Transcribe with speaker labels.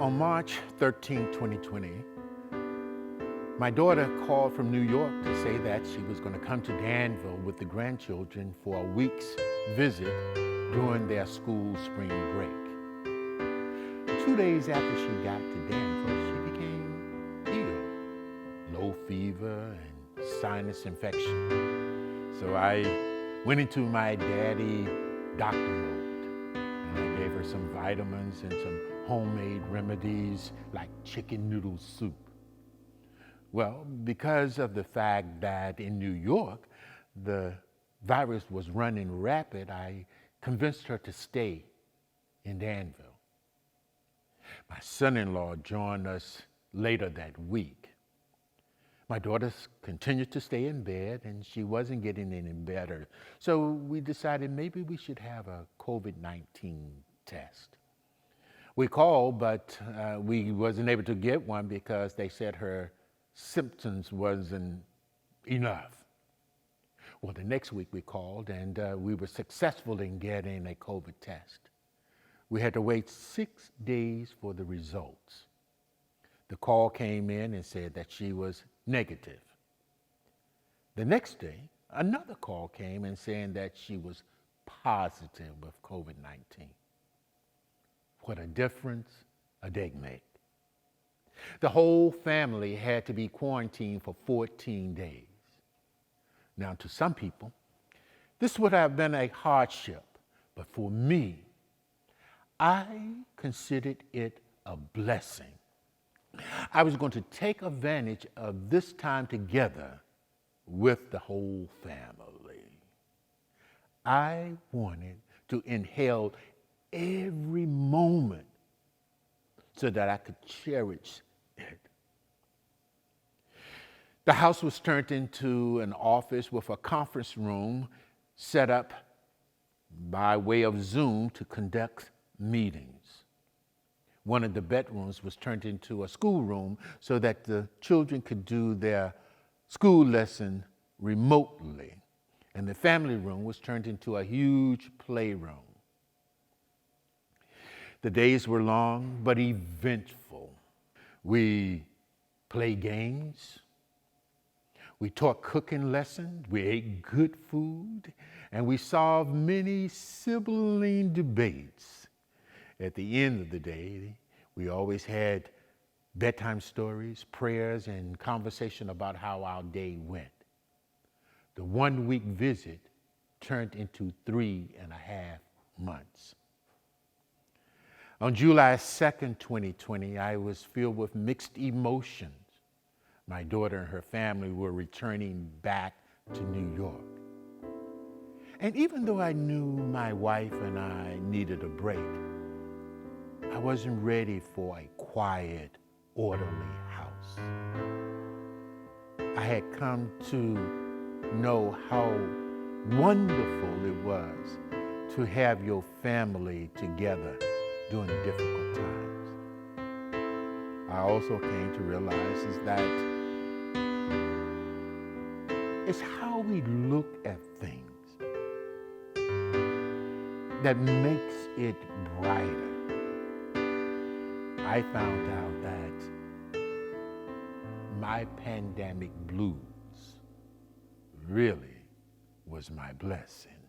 Speaker 1: On March 13, 2020, my daughter called from New York to say that she was going to come to Danville with the grandchildren for a week's visit during their school spring break. 2 days after she got to Danville, she became ill, low fever and sinus infection. So I went into my daddy doctor mode, and I gave her some vitamins and some homemade remedies like chicken noodle soup. Well, because of the fact that in New York, the virus was running rapid, I convinced her to stay in Danville. My son-in-law joined us later that week. My daughter continued to stay in bed, and she wasn't getting any better. So we decided maybe we should have a COVID-19 test. We called, but we wasn't able to get one because they said her symptoms wasn't enough. Well, the next week we called, and we were successful in getting a COVID test. We had to wait 6 days for the results. The call came in and said that she was negative. The next day, another call came in saying that she was positive with COVID-19. What a difference a day makes. The whole family had to be quarantined for 14 days. Now, to some people, this would have been a hardship, but for me, I considered it a blessing. I was going to take advantage of this time together with the whole family. I wanted to inhale every moment so that I could cherish it. The house was turned into an office with a conference room set up by way of Zoom to conduct meetings. One of the bedrooms was turned into a schoolroom so that the children could do their school lesson remotely. And the family room was turned into a huge playroom. The days were long but eventful. We played games. We taught cooking lessons. We ate good food. And we solved many sibling debates. At the end of the day, we always had bedtime stories, prayers, and conversation about how our day went. The 1 week visit turned into 3.5 months. On July 2nd, 2020, I was filled with mixed emotions. My daughter and her family were returning back to New York. And even though I knew my wife and I needed a break, I wasn't ready for a quiet, orderly house. I had come to know how wonderful it was to have your family together during difficult times. I also came to realize is that it's how we look at things that makes it brighter. I found out that my pandemic blues really was my blessing.